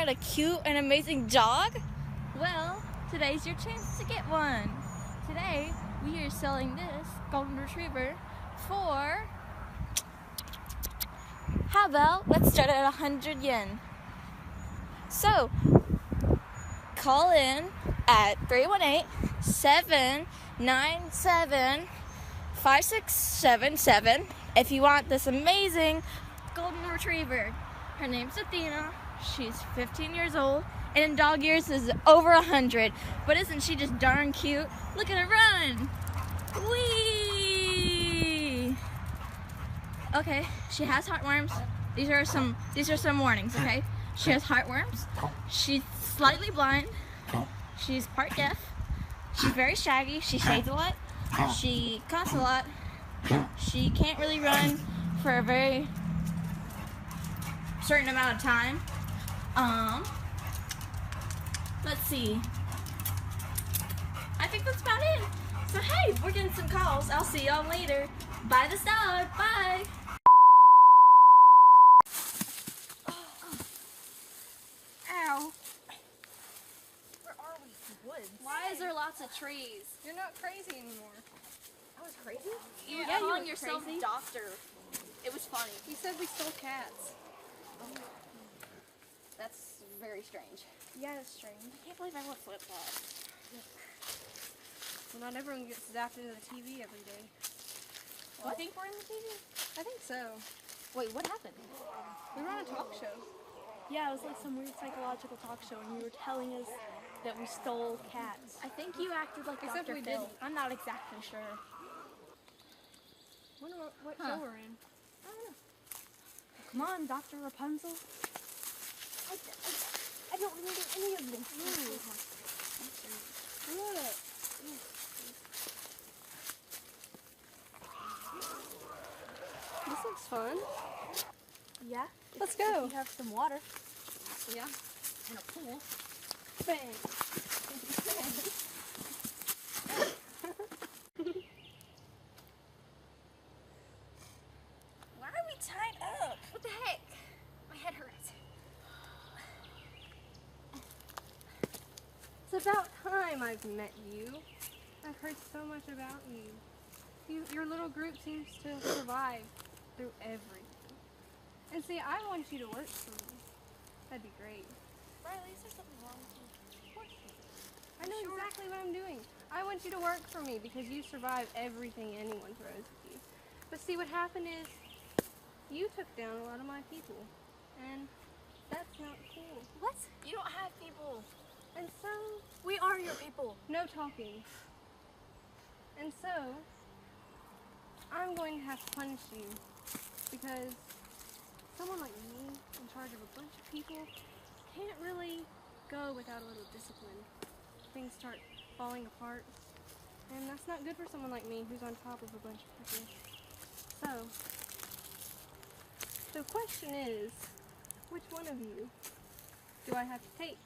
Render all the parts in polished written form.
a cute and amazing dog? Well, today's your chance to get one. Today, we are selling this golden retriever for, how about, let's start at 100 yen. So, call in at 318-797-5677 if you want this amazing golden retriever. Her name's Athena. She's 15 years old, and in dog years is over 100. But isn't she just darn cute? Look at her run! Whee! Okay, she has heartworms. These are some warnings, okay? She has heartworms. She's slightly blind. She's part deaf. She's very shaggy. She shades a lot. She coughs a lot. She can't really run for a very certain amount of time. Let's see. I think that's about it. So hey, we're getting some calls. I'll see y'all later. Bye this dog. Bye. Ow. Where are we? Woods. Why is there lots of trees? You're not crazy anymore. I was crazy? Yeah, You you calling were yourself crazy. doctor. It was funny. You said we stole cats. That's very strange. Yeah, it's strange. I can't believe I wore flip-flops. Well, not everyone gets zapped into the TV every day. You think we're in the TV? I think so. Wait, what happened? We were on a talk show. Yeah, it was like some weird psychological talk show, and you were telling us that we stole cats. I think you acted like Except Dr. we Phil. didn't. I'm not exactly sure. Wonder what Huh. show we're in. I don't know. Come on, Dr. Rapunzel. I don't remember any of this. Look. This looks fun. Yeah? Let's go. We have some water. Yeah. In a pool. Bang. Why are we tied up? What the heck? My head hurts. It's about time I've met you. I've heard so much about you. Your little group seems to survive through everything. And see, I want you to work for me. That'd be great. Riley, is there something wrong with you? Of course. I know exactly what I'm doing. I want you to work for me because you survive everything anyone throws at you. But see, what happened is you took down a lot of my people. And that's not cool. What? You don't have people. And so, We are your people. no talking. And so, I'm going to have to punish you because someone like me in charge of a bunch of people can't really go without a little discipline. Things start falling apart, and that's not good for someone like me who's on top of a bunch of people. So, the question is, which one of you do I have to take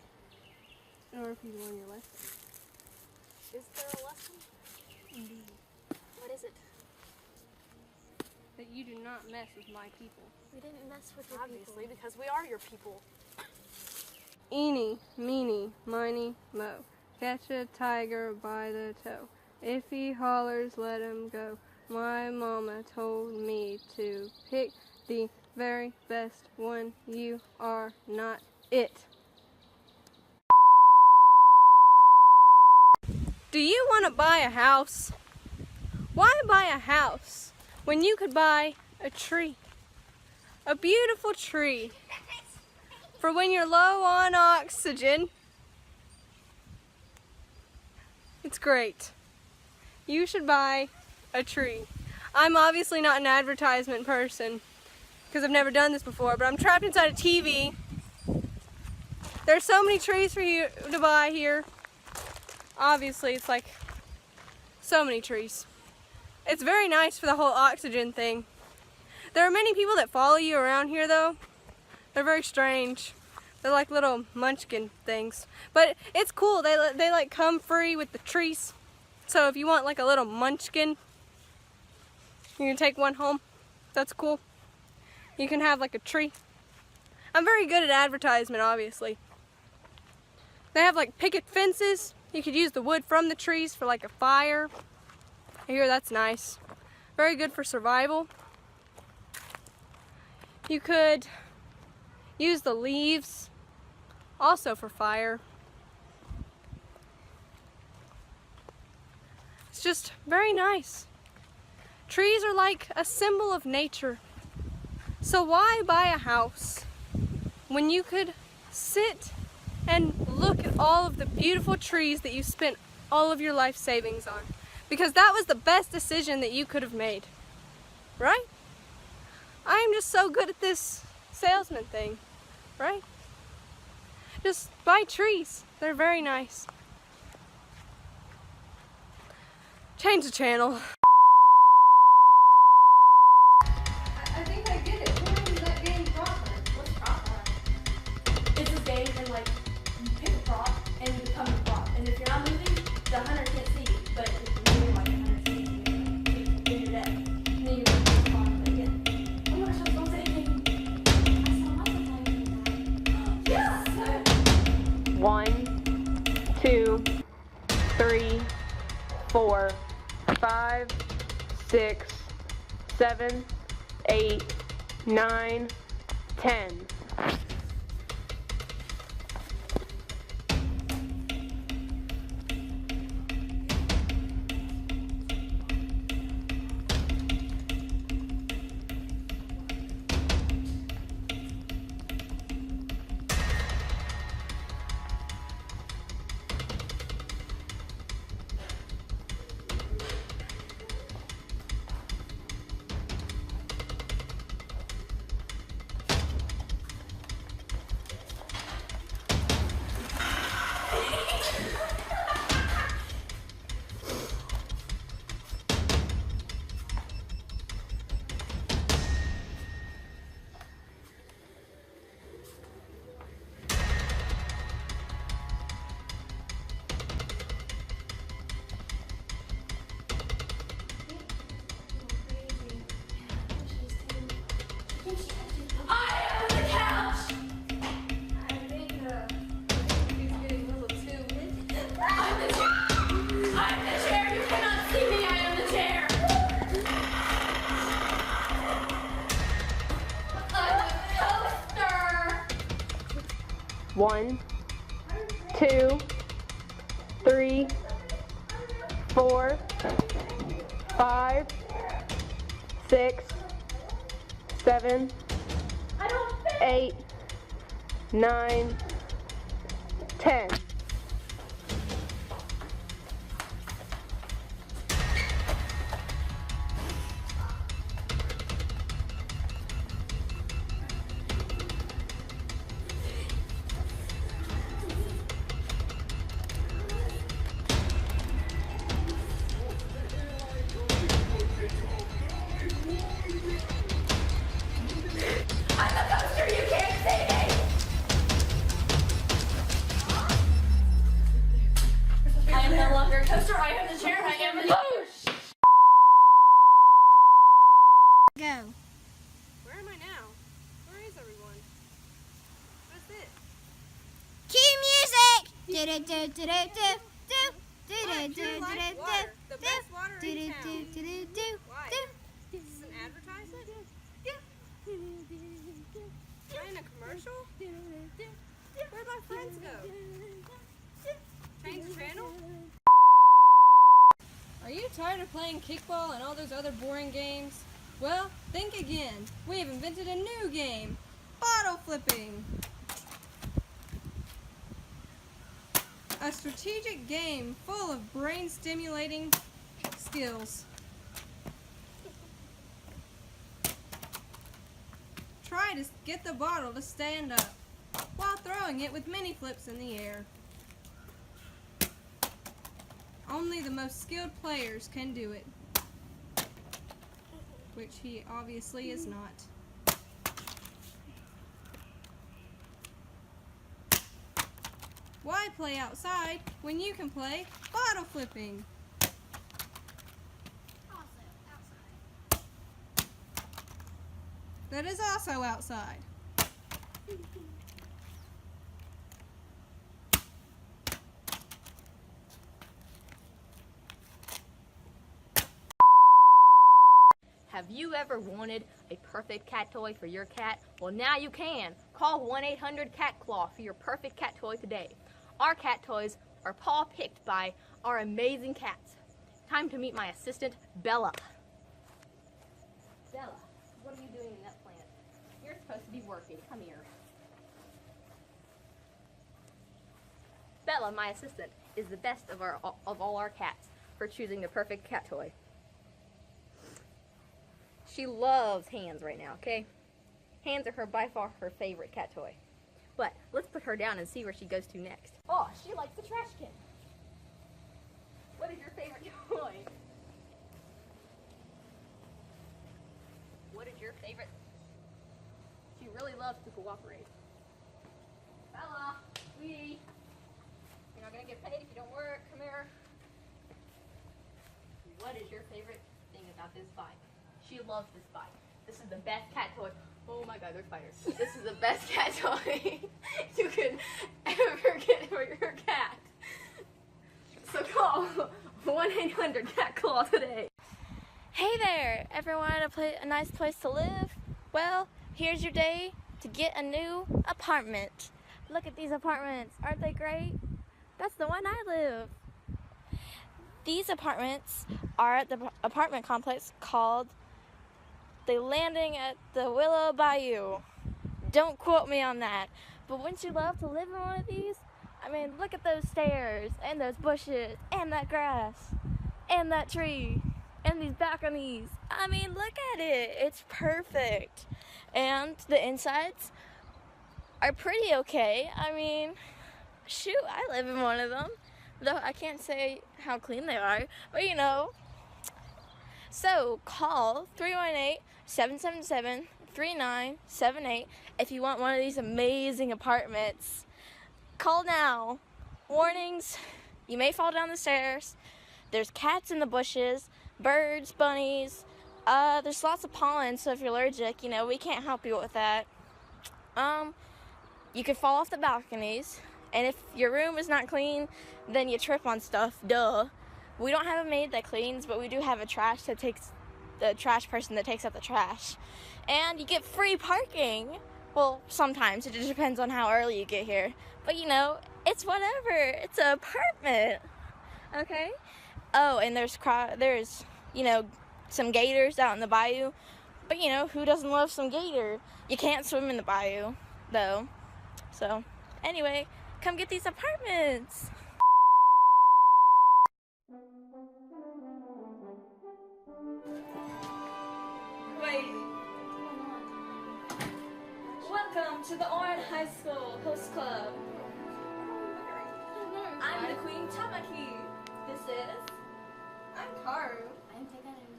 in order for you to learn your lesson? Is there a lesson? Indeed. What is it? That you do not mess with my people. We didn't mess with your Obviously, people. because we are your people. Eeny, meeny, miny, mo. Catch a tiger by the toe. If he hollers, let him go. My mama told me to pick the very best one. You are not it. Do you want to buy a house? Why buy a house when you could buy a tree? A beautiful tree. For when you're low on oxygen. It's great. You should buy a tree. I'm obviously not an advertisement person because I've never done this before, but I'm trapped inside a TV. There's so many trees for you to buy here. Obviously, it's like so many trees. It's very nice for the whole oxygen thing. There are many people that follow you around here though. They're very strange. They're like little munchkin things. But it's cool. They like come free with the trees. So if you want like a little munchkin, you can take one home. That's cool. You can have like a tree. I'm very good at advertisement, obviously. They have like picket fences. You could use the wood from the trees for like a fire. I hear that's nice. Very good for survival. You could use the leaves also for fire. It's just very nice. Trees are like a symbol of nature. So why buy a house when you could sit and look at all of the beautiful trees that you spent all of your life savings on? Because that was the best decision that you could have made, right? I'm just so good at this salesman thing, right? Just buy trees. They're very nice. Change the channel. I think I get it. Where is that game prop? What's prop? It's a game and like you pick a prop and you become a prop. And if you're not moving, the hunter can't see you. But if you're moving, like the hunter sees you, then you're dead. And then you can move on again. Oh my gosh, I was gonna say anything. I saw myself playing. Yes! 1, 2, 3, 4, 5, 6, 7, 8, 9, 10. One, 2, 3, 4, 5, 6, 7, 8, 9, 10. I am no longer a coaster. I am the chair. I am the coach. Go. Where am I now? Where is everyone? What is this? Cue music. Pure Life Water, the best water in town. Why? Is this an advertisement? Am I in a commercial? Where'd my friends go? Change the channel? Are you tired of playing kickball and all those other boring games? Well, think again. We have invented a new game, bottle flipping. A strategic game full of brain-stimulating skills. Try to get the bottle to stand up while throwing it with mini flips in the air. Only the most skilled players can do it, which he obviously is not. Why play outside when you can play bottle flipping? That is also outside. you ever wanted a perfect cat toy for your cat? Well, now you can. Call 1-800-CAT-CLAW for your perfect cat toy today. Our cat toys are paw-picked by our amazing cats. Time to meet my assistant, Bella. Bella, what are you doing in that plant? You're supposed to be working. Come here. Bella, my assistant, is the best of all our cats for choosing the perfect cat toy. She loves hands right now, okay? Hands are by far her favorite cat toy. But let's put her down and see where she goes to next. Oh, she likes the trash can. What is your favorite toy? What is your favorite? She really loves to cooperate. Bella, sweetie. You're not gonna get paid if you don't work. Come here. What is your favorite thing about this bike? She loves this bike. This is the best cat toy. Oh my god, there's spiders. This is the best cat toy you could ever get for your cat. So call 1-800-CAT-CLAW today. Hey there, everyone, a nice place to live? Well, here's your day to get a new apartment. Look at these apartments. Aren't they great? That's the one I live. These apartments are at the apartment complex called the Landing at the Willow Bayou. Don't quote me on that. But wouldn't you love to live in one of these? I mean, look at those stairs, and those bushes, and that grass, and that tree, and these balconies. I mean, look at it. It's perfect. And the insides are pretty okay. I mean, shoot, I live in one of them. Though I can't say how clean they are, but you know. So call 318-777-3978 if you want one of these amazing apartments. Call now. Warnings, you may fall down the stairs. There's cats in the bushes, birds, bunnies. There's lots of pollen, so if you're allergic, you know, we can't help you with that. You could fall off the balconies, and if your room is not clean, then you trip on stuff, duh. We don't have a maid that cleans, but we do have a trash person that takes out the trash. And you get free parking. Well, sometimes. It just depends on how early you get here. But, you know, it's whatever. It's an apartment. Okay? Oh, and there's you know, some gators out in the bayou. But, you know, who doesn't love some gator? You can't swim in the bayou, though. So, anyway, come get these apartments. Wait. Welcome to the Orange High School Host Club. I'm the Queen Tamaki. This is... I'm Karu. I'm Tegan.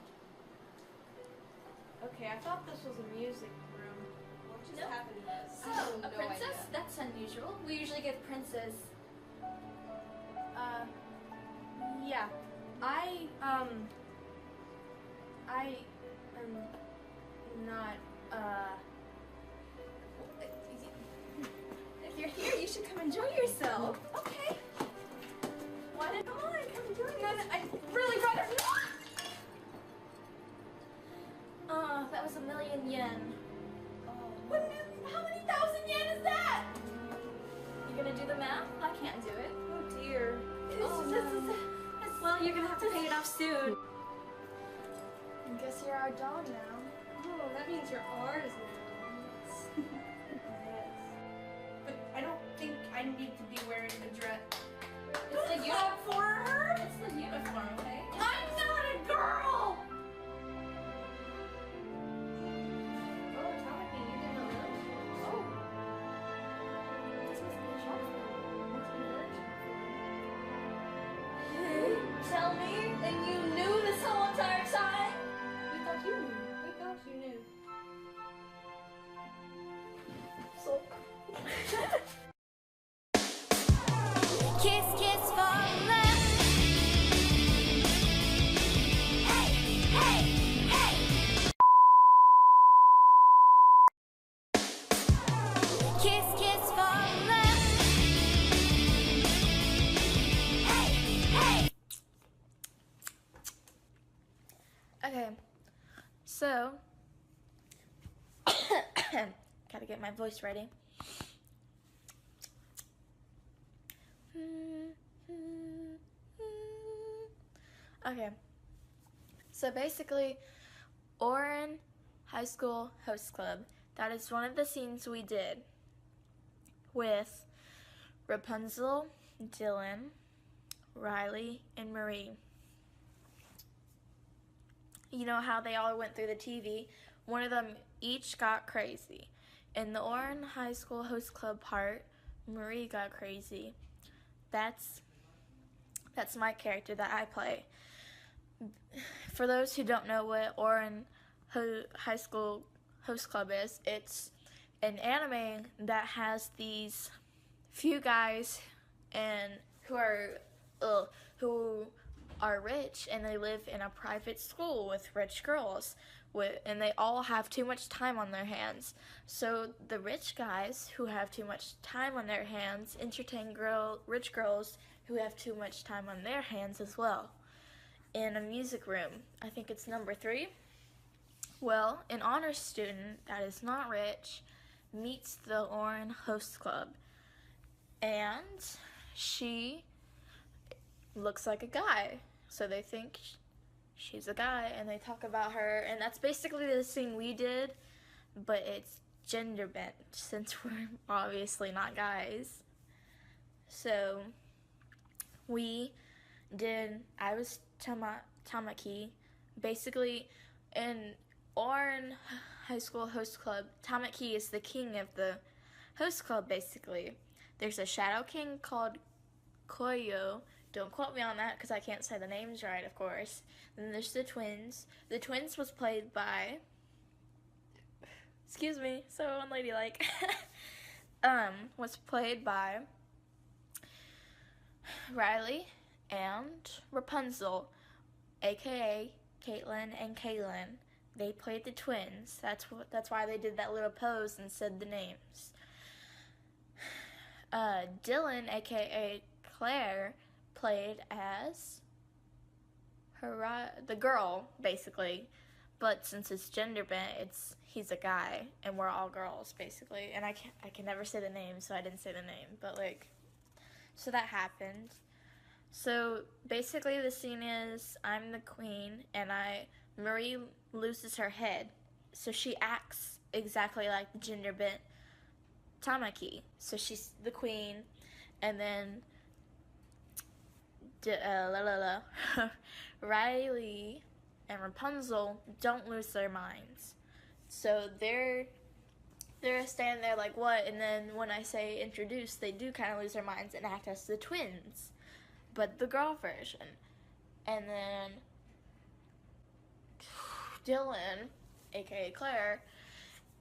Okay, I thought this was a music room. What just Nope. happened to this? Oh, a No princess? idea. That's unusual. We usually get princess. Yeah. I am not, If you're here, you should come enjoy yourself. Okay. Why did come on? Come enjoy yourself. I'd really rather not. That was 1,000,000 yen. How many thousand yen is that? You gonna do the math? I can't do it. oh dear. Well, you're gonna have to pay it off soon. I guess you're our dog now. Oh, that means you're ours now. Yes. But I don't think I need to be wearing the dress. It's the uniform. It's the uniform, okay? I'm not a girl! Oh, Tamaki, you didn't know that? Oh. This must be a shop for you. Must be very shop. Tell me, and you knew this whole entire time? We thought you knew. We thought you knew. So. Kiss, kiss for love. So, gotta get my voice ready. Okay, so basically, Oren High School Host Club, that is one of the scenes we did with Rapunzel, Dylan, Riley, and Marie. You know how they all went through the TV? One of them each got crazy. In the Oren High School Host Club part, Marie got crazy. That's my character that I play. For those who don't know what Oren High School Host Club is, it's an anime that has these few guys and who are rich, and they live in a private school with rich girls, and they all have too much time on their hands. So the rich guys who have too much time on their hands entertain rich girls who have too much time on their hands as well. In a music room, I think it's number 3. Well, an honor student that is not rich meets the Oren Host Club, and she looks like a guy, so they think she's a guy, and they talk about her, and that's basically the scene we did, but it's gender bent since we're obviously not guys. So I was Tamaki. Basically, in Oren High School Host Club, Tamaki is the king of the host club, basically. There's a shadow king called Koyo. Don't quote me on that because I can't say the names right, of course. Then there's the twins. The twins was played by... Excuse me, so unladylike. Was played by Riley and Rapunzel, aka Caitlin and Kalyn. They played the twins. That's why they did that little pose and said the names. Dylan, aka Claire, played as the girl, basically. But since it's gender bent, he's a guy, and we're all girls, basically. And I can never say the name, so I didn't say the name. But so that happened. So basically, the scene is I'm the queen, and Marie loses her head, so she acts exactly like the gender bent Tamaki. So she's the queen, and then Riley and Rapunzel don't lose their minds. So they're standing there like, what? And then when I say introduce, they do kind of lose their minds and act as the twins, but the girl version. And then Dylan, aka Claire,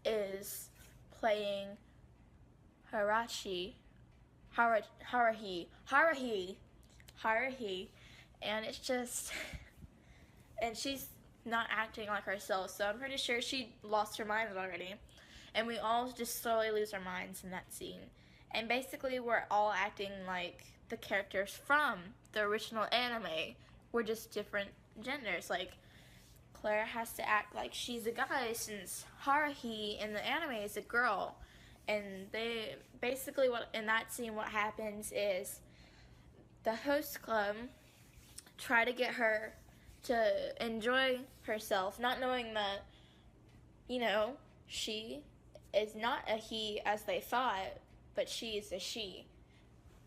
is playing Haruhi, and it's just, and she's not acting like herself, so I'm pretty sure she lost her mind already. And we all just slowly lose our minds in that scene. And basically we're all acting like the characters from the original anime. We're just different genders. Like, Claire has to act like she's a guy since Haruhi in the anime is a girl. And they basically, in that scene, what happens is the host club try to get her to enjoy herself, not knowing that, she is not a he as they thought, but she is a she.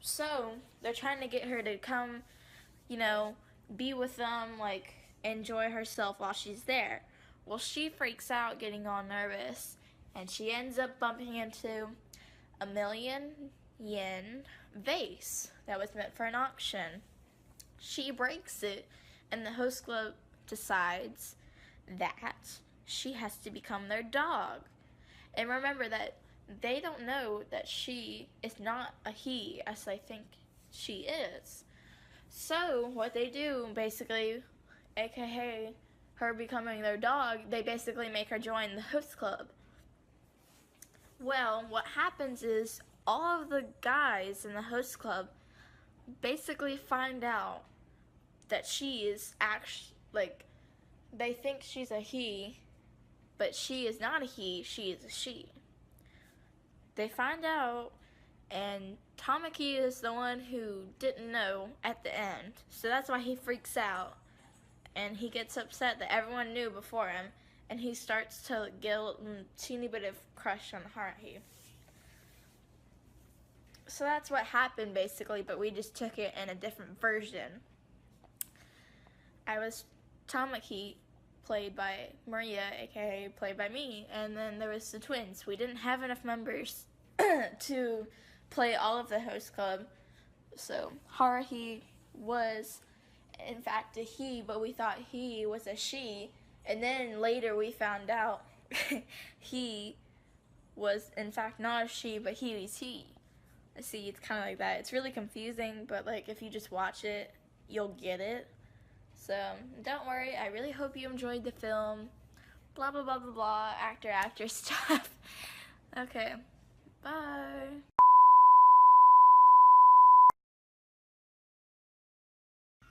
So they're trying to get her to come, be with them, enjoy herself while she's there. Well, she freaks out, getting all nervous, and she ends up bumping into a 1,000,000 yen vase that was meant for an auction. She breaks it, and the host club decides that she has to become their dog. And remember that they don't know that she is not a he as they think she is. So what they do, basically, aka her becoming their dog, they basically make her join the host club. Well, what happens is all of the guys in the host club basically find out that she is actually, they think she's a he, but she is not a he, she is a she. They find out, and Tamaki is the one who didn't know at the end, so that's why he freaks out, and he gets upset that everyone knew before him, and he starts to get a teeny bit of crush on Haruhi. So that's what happened basically, but we just took it in a different version. I was Tamaki, played by Maria, aka played by me, and then there was the twins. We didn't have enough members to play all of the host club, so Haruhi was in fact a he, but we thought he was a she, and then later we found out he was in fact not a she, but he was he. See, it's kind of like that. It's really confusing, but like if you just watch it, you'll get it. So don't worry, I really hope you enjoyed the film. Blah blah blah blah blah, actor stuff. Okay, bye.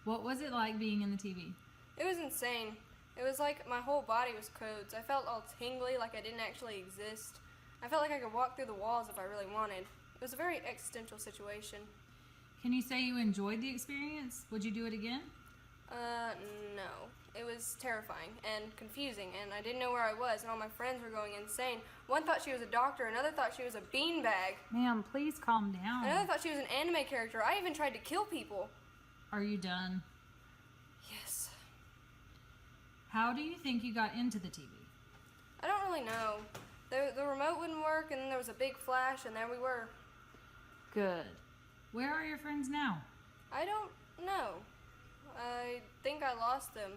What was it like being in the TV? It was insane. It was like my whole body was codes. I felt all tingly, like I didn't actually exist. I felt like I could walk through the walls if I really wanted. It was a very existential situation. Can you say you enjoyed the experience? Would you do it again? No. It was terrifying and confusing, and I didn't know where I was, and all my friends were going insane. One thought she was a doctor, another thought she was a beanbag. Ma'am, please calm down. Another thought she was an anime character. I even tried to kill people. Are you done? Yes. How do you think you got into the TV? I don't really know. The remote wouldn't work, and then there was a big flash, and there we were. Good. Where are your friends now? I don't know. I think I lost them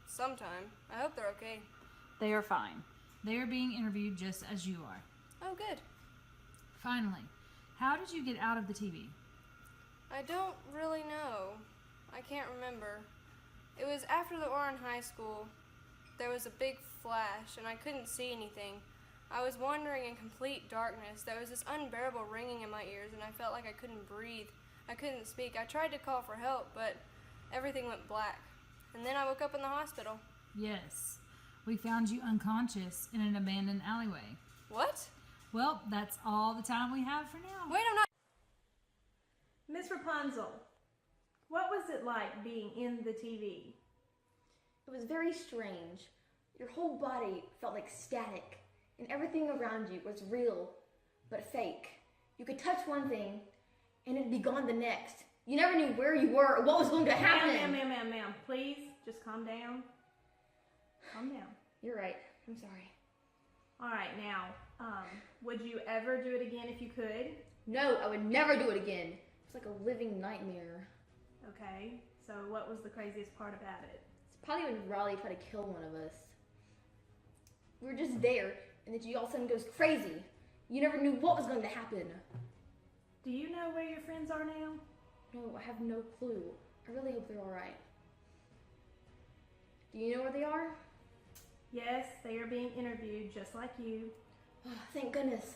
sometime. I hope they're okay. They are fine. They are being interviewed just as you are. Oh, good. Finally, how did you get out of the TV? I don't really know. I can't remember. It was after the Oran High School. There was a big flash, and I couldn't see anything. I was wandering in complete darkness. There was this unbearable ringing in my ears, and I felt like I couldn't breathe. I couldn't speak. I tried to call for help, but everything went black. And then I woke up in the hospital. Yes. We found you unconscious in an abandoned alleyway. What? Well, that's all the time we have for now. Wait, I'm not... Miss Rapunzel, what was it like being in the TV? It was very strange. Your whole body felt like static, and everything around you was real, but fake. You could touch one thing, and it'd be gone the next. You never knew where you were or what was going to happen. Ma'am, please, just calm down. Calm down. You're right. I'm sorry. All right, now, would you ever do it again if you could? No, I would never do it again. It's like a living nightmare. Okay, so what was the craziest part about it? It's probably when Raleigh tried to kill one of us. We were just there, and then she all of a sudden goes crazy. You never knew what was going to happen. Do you know where your friends are now? No, I have no clue. I really hope they're all right. Do you know where they are? Yes, they are being interviewed just like you. Oh, thank goodness.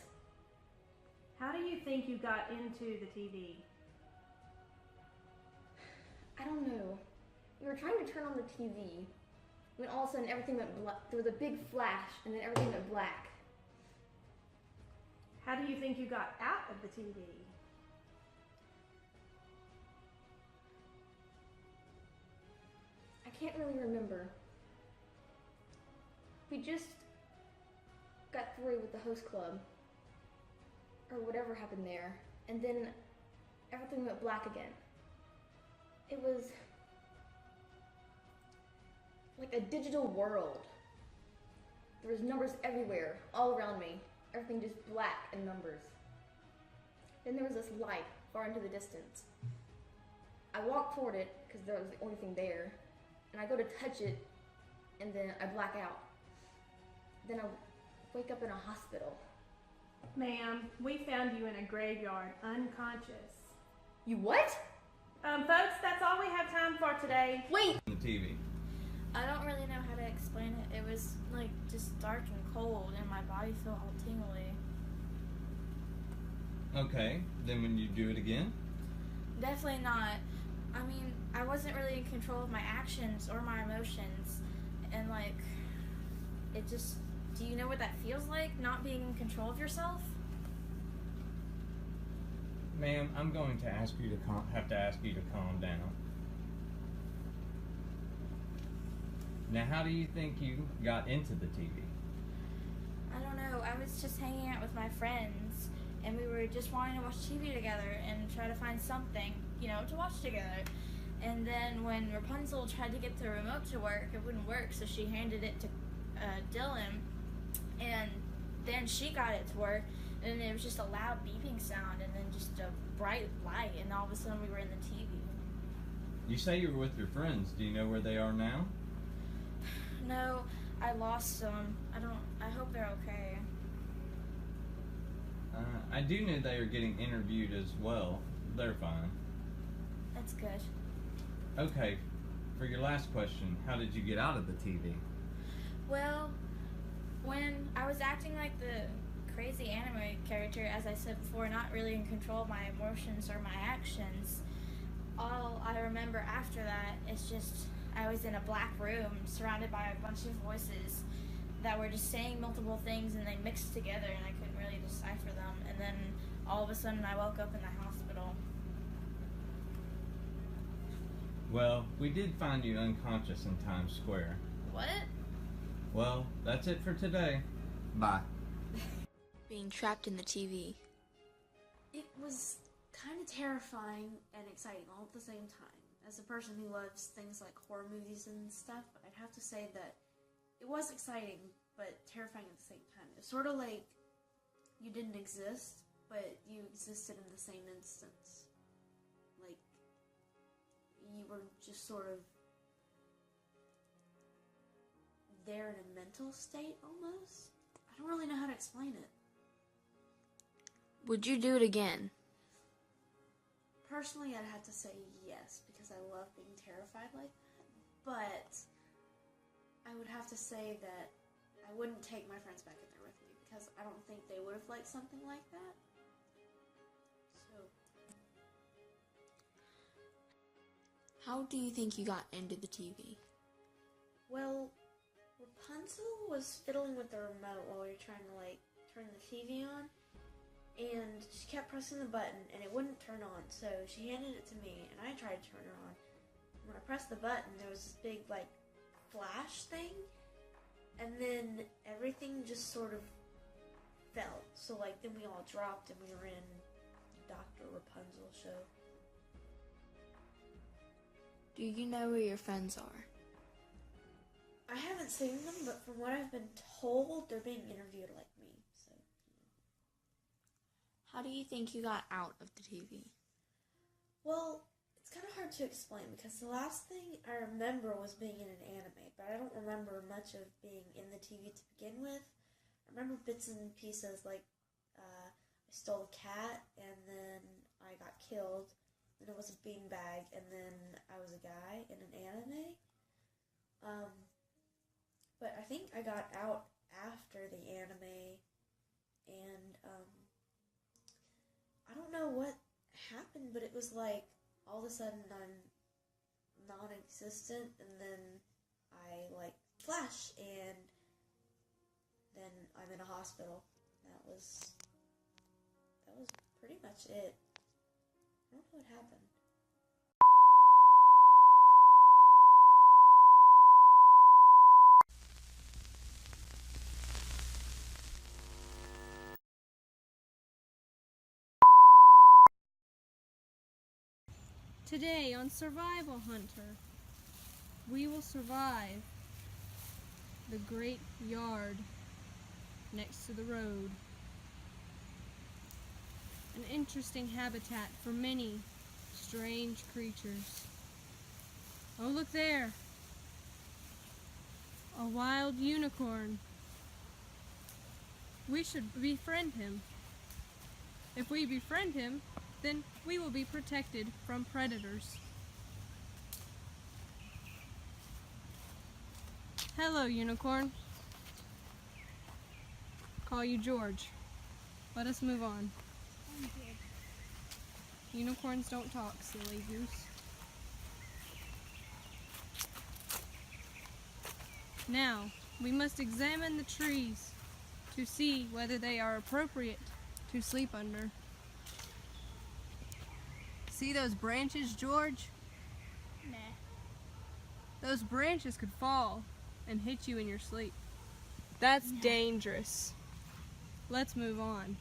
How do you think you got into the TV? I don't know. We were trying to turn on the TV when all of a sudden everything went black. There was a big flash and then everything went black. How do you think you got out of the TV? I can't really remember. We just got through with the host club or whatever happened there, and then everything went black again. It was like a digital world. There was numbers everywhere, all around me. Everything just black and numbers. Then there was this light far into the distance. I walk toward it because that was the only thing there, and I go to touch it, and then I black out. Then I wake up in a hospital. Ma'am, we found you in a graveyard, unconscious. You what? Folks, that's all we have time for today. Wait! The TV. I don't really know how to explain it. It was like just dark and cold, and my body felt all tingly. Okay, then when you do it again? Definitely not. I mean, I wasn't really in control of my actions or my emotions, and like, it just Do you know what that feels like, not being in control of yourself? Ma'am, I'm going to ask you to have to ask you to calm down. Now, how do you think you got into the TV? I don't know. I was just hanging out with my friends, and we were just wanting to watch TV together and try to find something, to watch together. And then when Rapunzel tried to get the remote to work, it wouldn't work, so she handed it to Dylan, and then she got it to work, and it was just a loud beeping sound, and then just a bright light, and all of a sudden we were in the TV. You say you were with your friends. Do you know where they are now? No, I lost them. I hope they're okay. I do know they are getting interviewed as well. They're fine. That's good. Okay, for your last question, how did you get out of the TV? Well, when I was acting like the crazy anime character, as I said before, not really in control of my emotions or my actions, all I remember after that is just I was in a black room surrounded by a bunch of voices that were just saying multiple things, and they mixed together, and I couldn't really decipher them. And then all of a sudden I woke up in the hospital. Well, we did find you unconscious in Times Square. What? Well, that's it for today. Bye. Being trapped in the TV. It was kind of terrifying and exciting all at the same time. As a person who loves things like horror movies and stuff, I'd have to say that it was exciting, but terrifying at the same time. It's sort of like you didn't exist, but you existed in the same instance. Like, you were just sort of there in a mental state, almost. I don't really know how to explain it. Would you do it again? Personally, I'd have to say yes, because I love being terrified like that. But I would have to say that I wouldn't take my friends back in there with me, because I don't think they would have liked something like that. So, How do you think you got into the TV? well, Rapunzel was fiddling with the remote while we were trying to, turn the TV on. And she kept pressing the button, and it wouldn't turn on, so she handed it to me, and I tried to turn it on. When I pressed the button, there was this big, flash thing, and then everything just sort of fell. So, then we all dropped, and we were in Dr. Rapunzel show. Do you know where your friends are? I haven't seen them, but from what I've been told, they're being interviewed like me, so... How do you think you got out of the TV? Well, it's kind of hard to explain, because the last thing I remember was being in an anime, but I don't remember much of being in the TV to begin with. I remember bits and pieces, I stole a cat, and then I got killed, and it was a beanbag, and then I was a guy in an anime. But I think I got out after the anime, and, I don't know what happened, but it was all of a sudden I'm non-existent, and then I, flash, and then I'm in a hospital. That was pretty much it. I don't know what happened. Today on Survival Hunter, we will survive the great yard next to the road. An interesting habitat for many strange creatures. Oh, look there! A wild unicorn. We should befriend him. If we befriend him, then we will be protected from predators. Hello, unicorn. Call you George. Let us move on. Unicorns don't talk, silly goose. Now, We must examine the trees to see whether they are appropriate to sleep under. See those branches, George? Nah. Those branches could fall and hit you in your sleep. That's dangerous. Let's move on.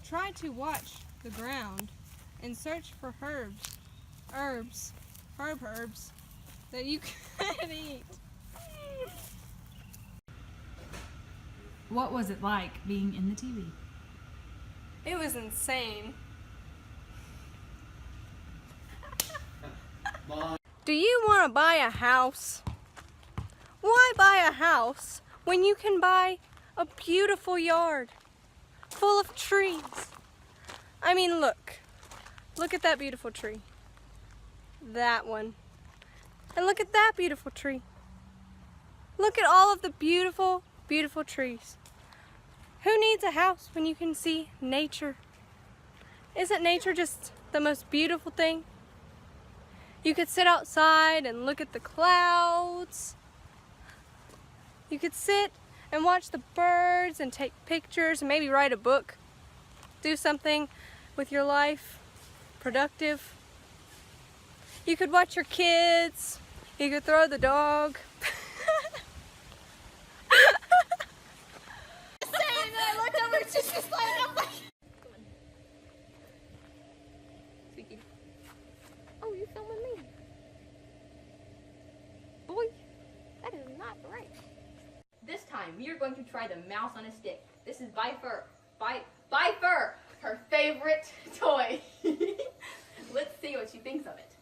Try to watch the ground and search for herb herbs that you can eat. What was it like being in the TV? It was insane. Do you want to buy a house? Why buy a house when you can buy a beautiful yard full of trees? I mean, look at that beautiful tree. That one. And look at that beautiful tree. Look at all of the beautiful, beautiful trees. Who needs a house when you can see nature? Isn't nature just the most beautiful thing? You could sit outside and look at the clouds. You could sit and watch the birds and take pictures and maybe write a book. Do something with your life, productive. You could watch your kids. You could throw the dog. I looked over and she's just like, I'm like, Squeaky. Oh, you filming me? Boy, that is not right. This time, we are going to try the mouse on a stick. This is by far her favorite toy. Let's see what she thinks of it.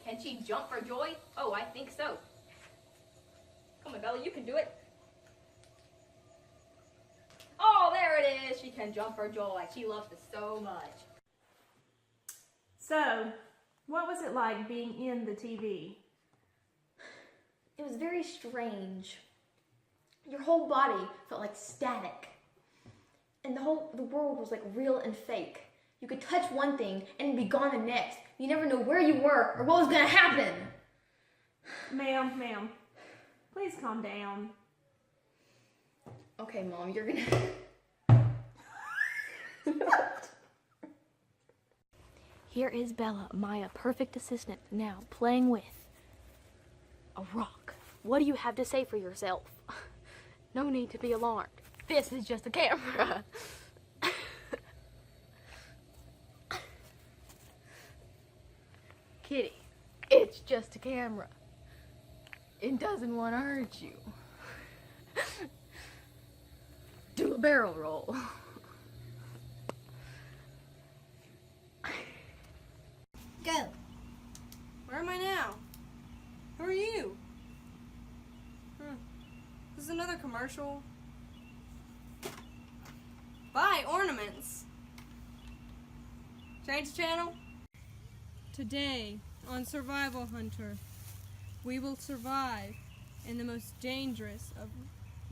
Can she jump for joy? Oh, I think so. Come on, Bella, you can do it. Oh, there it is. She can jump for joy. She loves this so much. So, what was it like being in the TV? It was very strange. Your whole body felt like static. And the world was like real and fake. You could touch one thing and be gone the next. You never know where you were or what was gonna happen. Ma'am, please calm down. Okay, Mom, you're gonna... Here is Bella, my perfect assistant, now playing with a rock. What do you have to say for yourself? No need to be alarmed. This is just a camera. Kitty, it's just a camera. It doesn't want to hurt you. Do a barrel roll. go. Where am I now? Who are you? This is another commercial. Buy ornaments. Change channel. Today on Survival Hunter, we will survive in the most dangerous of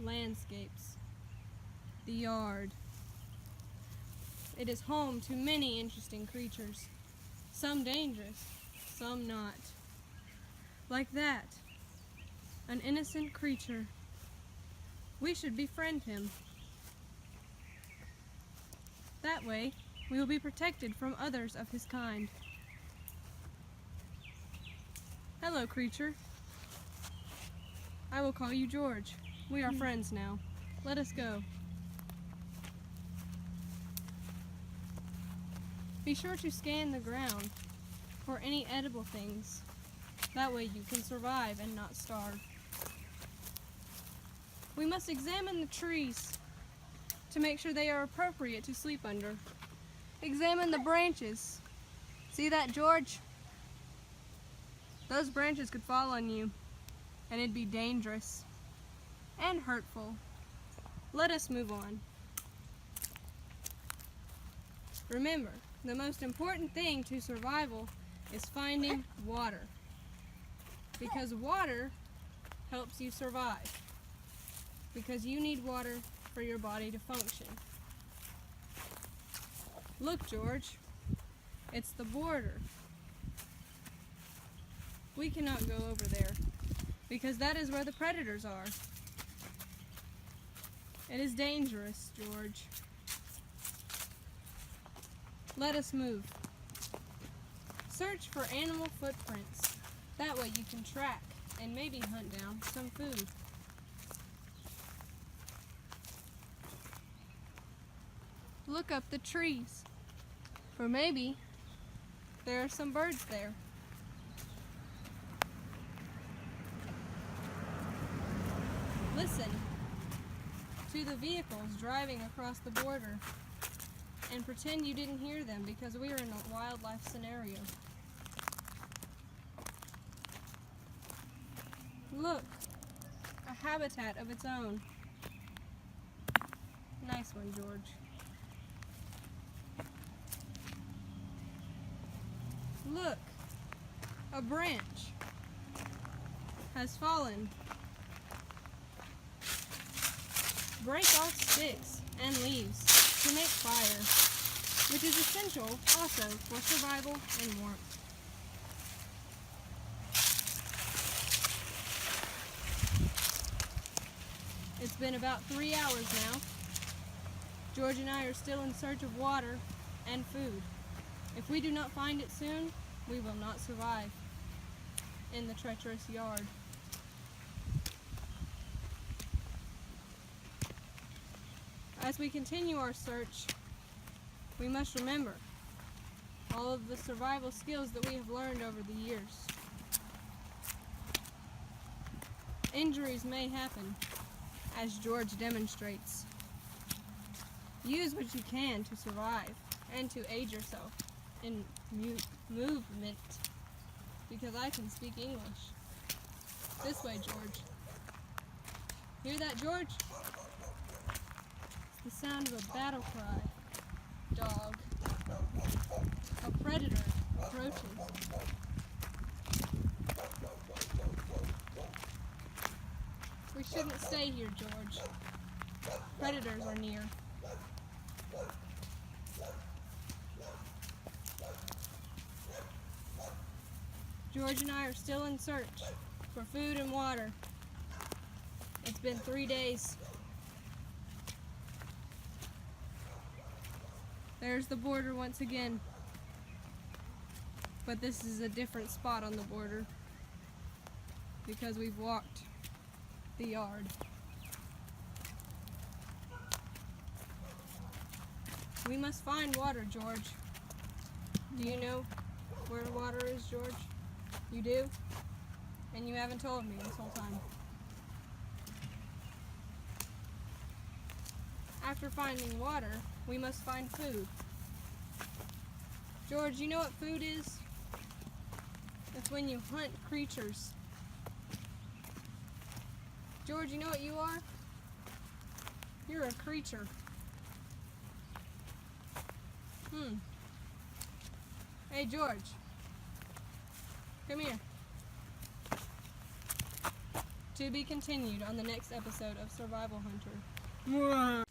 landscapes, the yard. It is home to many interesting creatures, some dangerous, some not. Like that, an innocent creature. We should befriend him. That way, we will be protected from others of his kind. Hello, creature. I will call you George. We are friends now. Let us go. Be sure to scan the ground for any edible things. That way you can survive and not starve. We must examine the trees to make sure they are appropriate to sleep under. Examine the branches. See that, George? Those branches could fall on you, and it'd be dangerous and hurtful. Let us move on. Remember, the most important thing to survival is finding water, because water helps you survive, because you need water for your body to function. Look, George. It's the border. We cannot go over there because that is where the predators are. It is dangerous, George. Let us move. Search for animal footprints. That way you can track and maybe hunt down some food. Look up the trees, for maybe there are some birds there. Listen to the vehicles driving across the border and pretend you didn't hear them because we are in a wildlife scenario. Look, a habitat of its own. Nice one, George. Look, a branch has fallen. Break off sticks and leaves to make fire, which is essential also for survival and warmth. It's been about 3 hours now. George and I are still in search of water and food. If we do not find it soon, we will not survive in the treacherous yard. As we continue our search, we must remember all of the survival skills that we have learned over the years. Injuries may happen, as George demonstrates. Use what you can to survive and to aid yourself in movement, because I can speak English. This way, George. Hear that, George? It's the sound of a battle cry. Dog. A predator approaches. We shouldn't stay here, George. Predators are near. George and I are still in search for food and water. It's been 3 days. There's the border once again. But this is a different spot on the border because we've walked the yard. We must find water, George. Do you know where the water is, George? You do? And you haven't told me this whole time. After finding water, we must find food. George, you know what food is? It's when you hunt creatures. George, you know what you are? You're a creature. Hey, George. Come here. To be continued on the next episode of Survival Hunter.